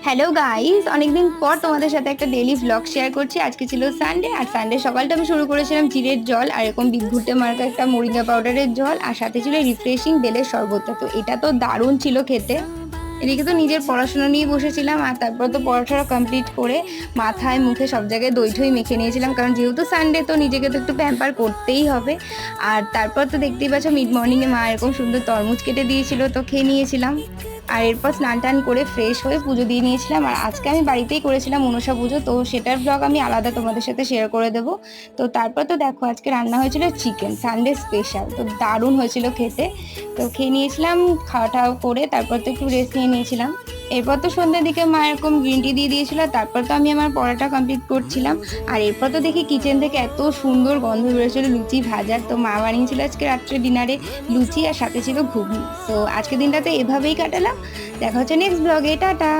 Hello guys, অনেকদিন পর তোমাদের সাথে একটা ডেইলি ভ্লগ শেয়ার করছি। আজকে ছিল সানডে, আর সানডে সকালটা আমি শুরু করেছিলাম জিরের জল আর এরকম বিটঘুটে মার্কা একটা মোরিঙ্গা পাউডারের জল, আর সাথে ছিল রিফ্রেশিং বেলের শরবতটা। তো এটা তো দারুণ ছিল খেতে। এদিকে তো নিজের পড়াশোনা নিয়ে বসেছিলাম, আর তারপর তো পড়াশোনা কমপ্লিট করে মাথায় মুখে সব জায়গায় দই ঠই মেখে নিয়েছিলাম, কারণ যেহেতু সানডে তো নিজেকে তো একটু প্যাম্পার করতেই হবে। আর তারপর তো দেখতেই পাচ্ছ মিড মর্নিংয়ে মা এরকম সুন্দর তরমুজ কেটে দিয়েছিল, তো খেয়ে নিয়েছিলাম। আর এরপর স্নান টান করে ফ্রেশ হয়ে পুজো দিয়ে নিয়েছিলাম। আর আজকে আমি বাড়িতেই করেছিলাম মনসা পুজো, তো সেটার ব্লগ আমি আলাদা তোমাদের সাথে শেয়ার করে দেবো। তো তারপর তো দেখো আজকে রান্না হয়েছিল চিকেন, সানডে স্পেশাল, তো দারুণ হয়েছিল খেতে। তো খেয়ে নিয়েছিলাম, খাওয়া টাওয়া করে তারপর তো একটু রেস্ট নিয়ে নিয়েছিলাম। এরপর তো সন্ধ্যের দিকে মা এরকম গ্রিন টি দিয়ে দিয়েছিল, তারপর তো আমি আমার পড়াটা কমপ্লিট করছিলাম। আর এরপর তো দেখি কিচেন থেকে এত সুন্দর গন্ধ বেরোচ্ছিল লুচি ভাজার, তো মা বানিয়েছিল আজকে রাত্রে ডিনারে লুচি, আর সাথে ছিল ঘুগনি। তো আজকে দিনটাতে এভাবেই কাটালাম। দেখা হচ্ছে নেক্সট ব্লগে, টাটা।